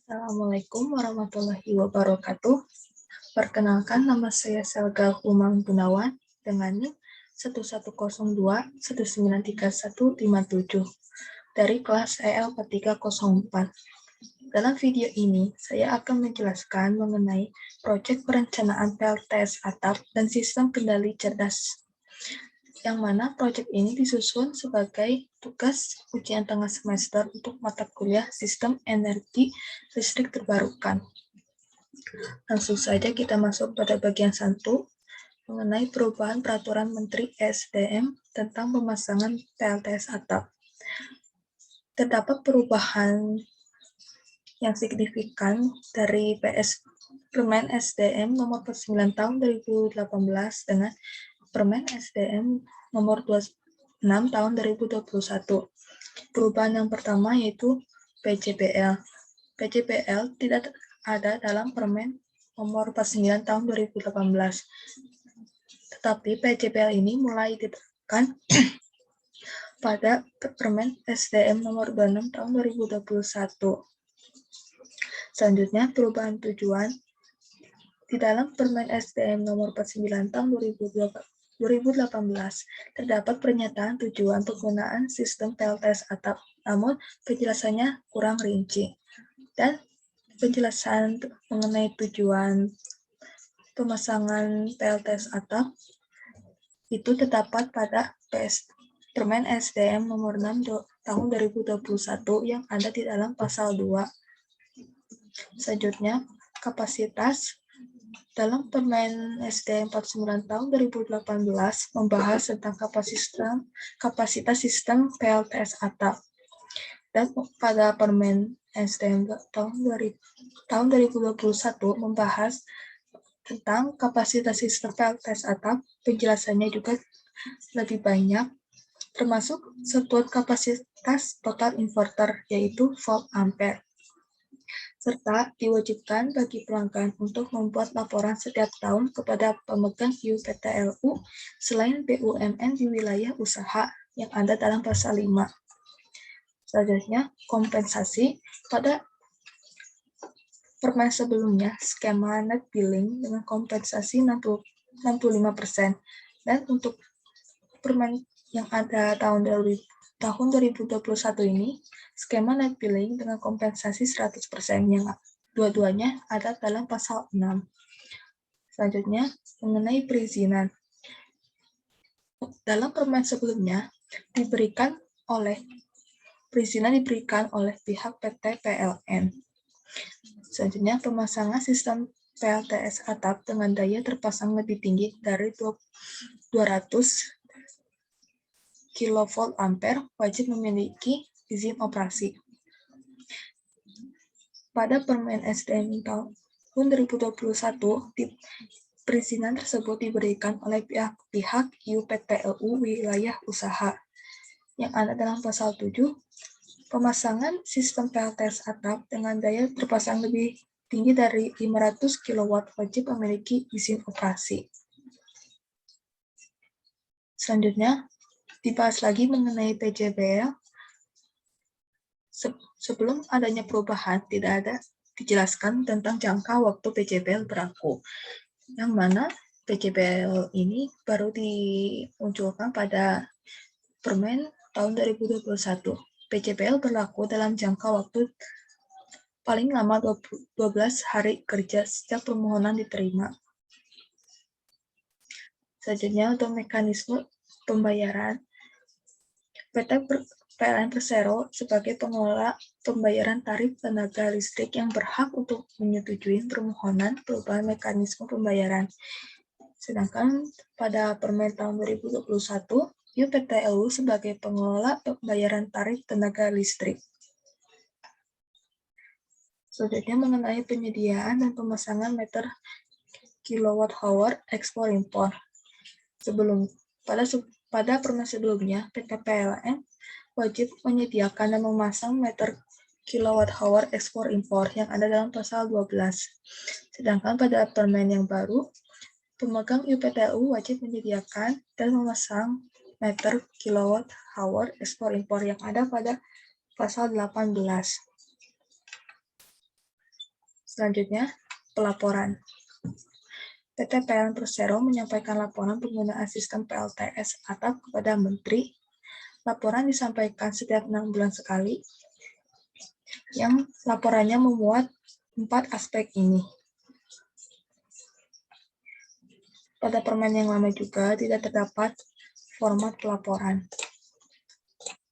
Assalamualaikum warahmatullahi wabarakatuh. Perkenalkan, nama saya Selga Umang Gunawan dengan NIM 1102193157 dari kelas EL 4304. Dalam video ini, saya akan menjelaskan mengenai proyek perencanaan PLTS atap dan sistem kendali cerdas, yang mana proyek ini disusun sebagai tugas ujian tengah semester untuk mata kuliah Sistem Energi Listrik Terbarukan. Langsung saja kita masuk pada bagian 1 mengenai perubahan Peraturan Menteri ESDM tentang pemasangan PLTS atap. Terdapat perubahan yang signifikan dari Permen SDM nomor 9 tahun 2018 dengan Permen SDM nomor 26 tahun 2021. Perubahan yang pertama yaitu PJBL. PJBL tidak ada dalam Permen nomor 49 tahun 2018. Tetapi PJBL ini mulai diterapkan pada Permen SDM nomor 26 tahun 2021. Selanjutnya, perubahan tujuan di dalam Permen SDM nomor 49 tahun 2018 terdapat pernyataan tujuan penggunaan sistem PLTS atap, namun penjelasannya kurang rinci. Dan penjelasan mengenai tujuan pemasangan PLTS atap itu terdapat pada Permen SDM nomor 6 tahun 2021 yang ada di dalam pasal 2. Selanjutnya, kapasitas dalam Permen SDM 49 tahun 2018 membahas tentang kapasitas sistem PLTS atap. Dan pada Permen SDM tahun 2021 membahas tentang kapasitas sistem PLTS atap. Penjelasannya juga lebih banyak, termasuk satuan kapasitas total inverter, yaitu volt ampere. Serta diwajibkan bagi pelanggan untuk membuat laporan setiap tahun kepada pemegang IUPTLU selain BUMN di wilayah usaha yang ada dalam pasal 5. Selanjutnya, kompensasi. Pada Permen sebelumnya, skema net billing dengan kompensasi 65%. Dan untuk Permen yang ada tahun 2021 ini, skema net billing dengan kompensasi 100%, yang dua-duanya ada dalam pasal 6. Selanjutnya, mengenai perizinan. Dalam Permen sebelumnya, perizinan diberikan oleh pihak PT PLN. Selanjutnya, pemasangan sistem PLTS atap dengan daya terpasang lebih tinggi dari 200 kV ampere wajib memiliki izin operasi. Pada Permen SDM tahun 2021, perizinan tersebut diberikan oleh pihak IUPTLU wilayah usaha yang ada dalam pasal 7. Pemasangan sistem PLTS atap dengan daya terpasang lebih tinggi dari 500 kW wajib memiliki izin operasi. Selanjutnya, dibahas lagi mengenai PJBL. Sebelum adanya perubahan, tidak ada dijelaskan tentang jangka waktu PJBL berlaku, yang mana PJBL ini baru dimunculkan pada Permen tahun 2021. PJBL berlaku dalam jangka waktu paling lama 12 hari kerja sejak permohonan diterima. Selanjutnya, untuk mekanisme pembayaran, PT PLN Persero sebagai pengelola pembayaran tarif tenaga listrik yang berhak untuk menyetujui permohonan perubahan mekanisme pembayaran. Sedangkan pada Permen tahun 2021, IUPTLU sebagai pengelola pembayaran tarif tenaga listrik. Selanjutnya, mengenai penyediaan dan pemasangan meter kWh ekspor impor. Pada Permen sebelumnya, PT PLN wajib menyediakan dan memasang meter kWh ekspor impor yang ada dalam pasal 12. Sedangkan pada Permen yang baru, pemegang IUPTLU wajib menyediakan dan memasang meter kWh ekspor impor yang ada pada pasal 18. Selanjutnya, pelaporan. PT PLN Persero menyampaikan laporan penggunaan sistem PLTS atap kepada Menteri. Laporan disampaikan setiap 6 bulan sekali, yang laporannya memuat 4 aspek ini. Pada permen yang lama juga tidak terdapat format pelaporan.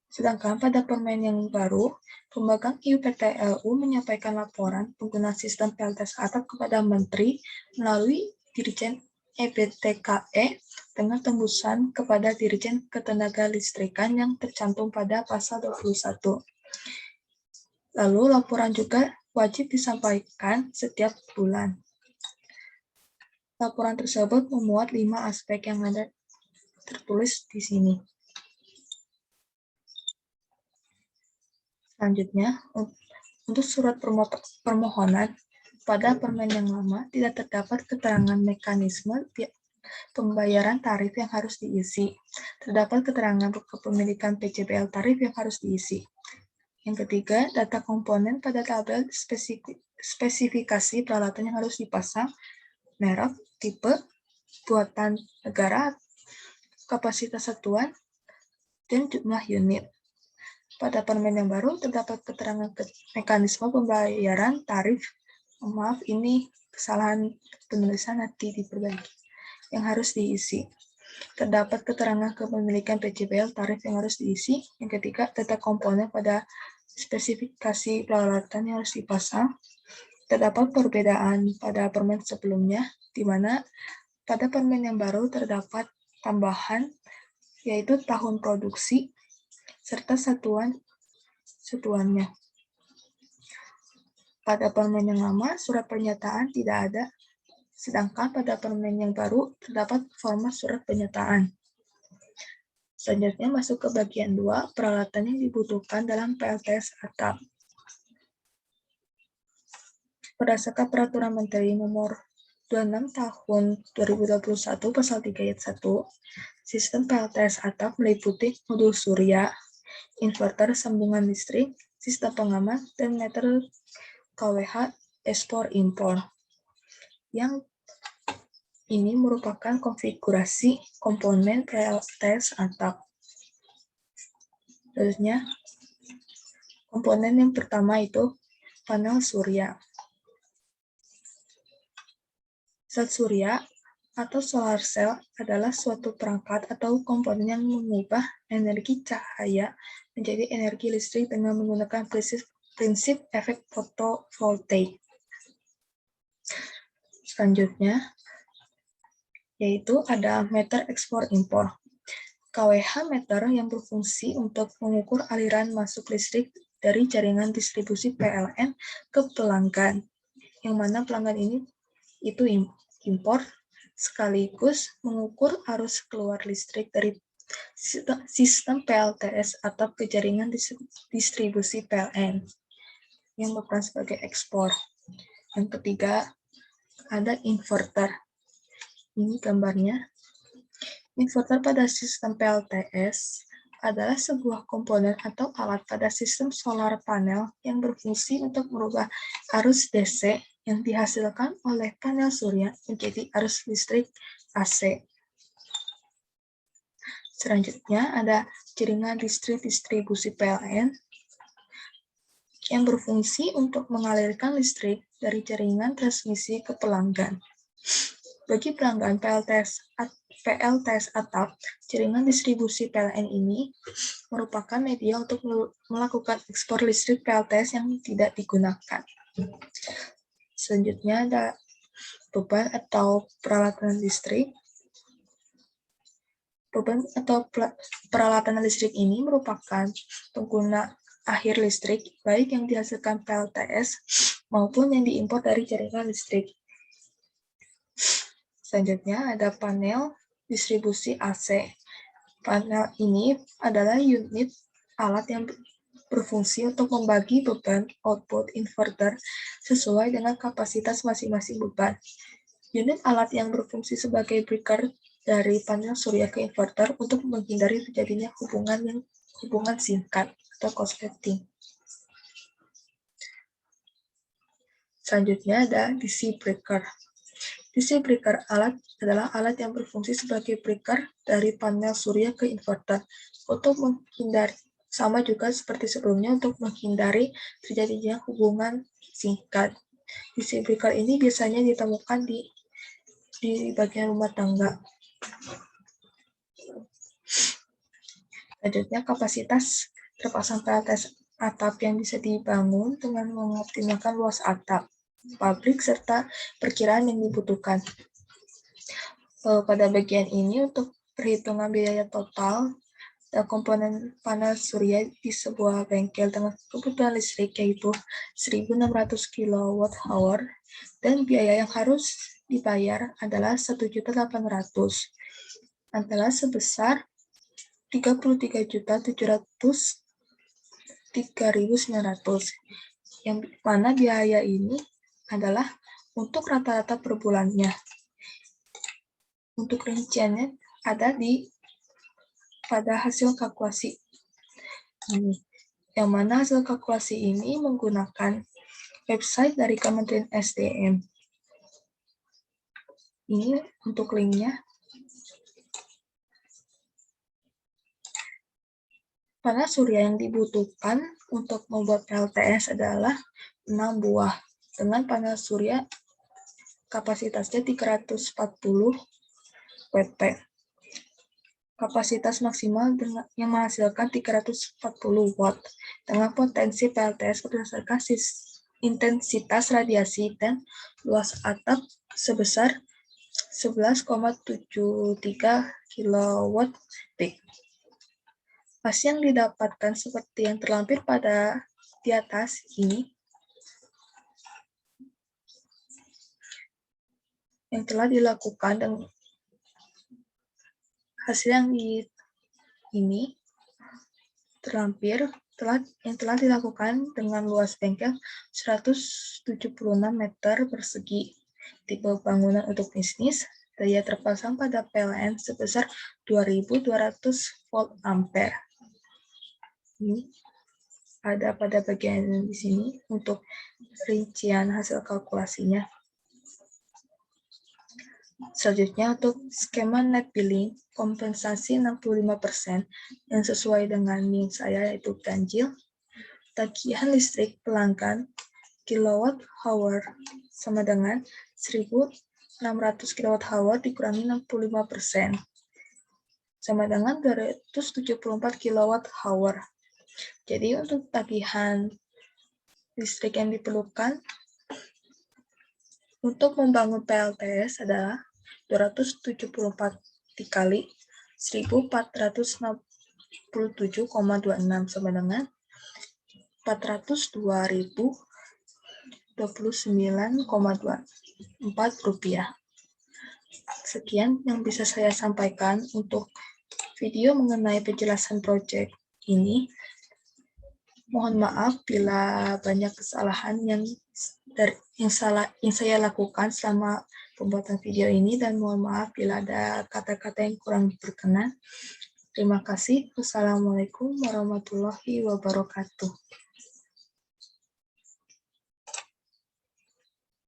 Sedangkan pada permen yang baru, pemegang IUPTLU menyampaikan laporan penggunaan sistem PLTS atap kepada Menteri melalui Dirjen EBTKE dengan tembusan kepada Dirjen Ketenagalistrikan yang tercantum pada pasal 21. Lalu laporan juga wajib disampaikan setiap bulan. Laporan tersebut memuat 5 aspek yang ada tertulis di sini. Selanjutnya, untuk surat permohonan pada permen yang lama tidak terdapat keterangan mekanisme pembayaran tarif yang harus diisi. Terdapat keterangan kepemilikan PJBL tarif yang harus diisi. Yang ketiga, data komponen pada tabel spesifikasi peralatan yang harus dipasang, merek, tipe, buatan negara, kapasitas satuan, dan jumlah unit. Pada permen yang baru terdapat keterangan mekanisme pembayaran tarif. Maaf, ini kesalahan penulisan, nanti diperbaiki. Yang harus diisi. Terdapat keterangan kepemilikan PJBL tarif yang harus diisi. Yang ketiga, data komponen pada spesifikasi peralatan yang harus dipasang. Terdapat perbedaan pada permen sebelumnya, di mana pada permen yang baru terdapat tambahan, yaitu tahun produksi, serta satuannya. Pada permen yang lama, surat pernyataan tidak ada, sedangkan pada permen yang baru terdapat format surat pernyataan. Selanjutnya masuk ke bagian 2, peralatan yang dibutuhkan dalam PLTS atap. Berdasarkan Peraturan Menteri Nomor 26 Tahun 2021 Pasal 3 Ayat 1, sistem PLTS atap meliputi modul surya, inverter sambungan listrik, sistem pengaman, dan meter KWH ekspor-impor. Yang ini merupakan konfigurasi komponen PLTS atap. Selanjutnya, komponen yang pertama itu panel surya. Sel surya atau solar cell adalah suatu perangkat atau komponen yang mengubah energi cahaya menjadi energi listrik dengan menggunakan prinsip efek fotovoltaik. Selanjutnya, yaitu ada meter ekspor-impor. KWH meter yang berfungsi untuk mengukur aliran masuk listrik dari jaringan distribusi PLN ke pelanggan, yang mana pelanggan ini itu impor, sekaligus mengukur arus keluar listrik dari sistem PLTS atau ke jaringan distribusi PLN yang berperan sebagai ekspor. Yang ketiga, ada inverter. Ini gambarnya. Inverter pada sistem PLTS adalah sebuah komponen atau alat pada sistem solar panel yang berfungsi untuk merubah arus DC yang dihasilkan oleh panel surya menjadi arus listrik AC. Selanjutnya ada jaringan distribusi PLN yang berfungsi untuk mengalirkan listrik dari jaringan transmisi ke pelanggan. Bagi pelanggan PLTS atap, jaringan distribusi PLN ini merupakan media untuk melakukan ekspor listrik PLTS yang tidak digunakan. Selanjutnya ada beban atau peralatan listrik. Beban atau peralatan listrik ini merupakan pengguna akhir listrik, baik yang dihasilkan PLTS maupun yang diimpor dari jaringan listrik. Selanjutnya ada panel distribusi AC. Panel ini adalah unit alat yang berfungsi untuk membagi beban output inverter sesuai dengan kapasitas masing-masing beban. Unit alat yang berfungsi sebagai breaker dari panel surya ke inverter untuk menghindari terjadinya hubungan singkat atau korsleting. Selanjutnya ada DC breaker. DC breaker adalah alat yang berfungsi sebagai breaker dari panel surya ke inverter untuk menghindari, sama juga seperti sebelumnya, untuk menghindari terjadinya hubungan singkat. DC breaker ini biasanya ditemukan di bagian rumah tangga. Selanjutnya, kapasitas terpasang PLTS atap yang bisa dibangun dengan mengoptimalkan luas atap, pabrik, serta perkiraan yang dibutuhkan. Pada bagian ini, untuk perhitungan biaya total komponen panel surya di sebuah bengkel dengan kebutuhan listrik yaitu 1.600 kWh, dan biaya yang harus dibayar adalah 1.800.000, adalah sebesar 33.703.900, yang mana biaya ini adalah untuk rata-rata per bulannya. Untuk rinciannya ada pada hasil kalkulasi ini, yang mana hasil kalkulasi ini menggunakan website dari Kementerian SDM. Ini untuk linknya. Panel surya yang dibutuhkan untuk membuat PLTS adalah 6 buah, dengan panel surya kapasitasnya 340 WP. Kapasitas maksimal yang menghasilkan 340 watt, dengan potensi PLTS berdasarkan intensitas radiasi dan luas atap sebesar 11,73 kW peak. Hasil yang didapatkan seperti yang terlampir di atas ini, yang telah dilakukan dengan hasil yang ini terlampir yang telah dilakukan dengan luas bengkel 176 meter persegi, tipe bangunan untuk bisnis, daya terpasang pada PLN sebesar 2.200 volt ampere. Ini ada pada bagian di sini untuk rincian hasil kalkulasinya. Selanjutnya, untuk skema net billing kompensasi 65% yang sesuai dengan NIM saya, yaitu ganjil. Tagihan listrik pelanggan kilowatt hour sama dengan 1.600 kWh dikurangi 65%, sama dengan 274 kWh. Jadi untuk tagihan listrik yang diperlukan untuk membangun PLTS adalah 274 dikali 1.467,26 sama dengan 402.029,24 rupiah. Sekian yang bisa saya sampaikan untuk video mengenai penjelasan proyek ini. Mohon maaf bila banyak kesalahan yang saya lakukan selama pembuatan video ini, dan mohon maaf bila ada kata-kata yang kurang berkenan. Terima kasih. Wassalamualaikum warahmatullahi wabarakatuh.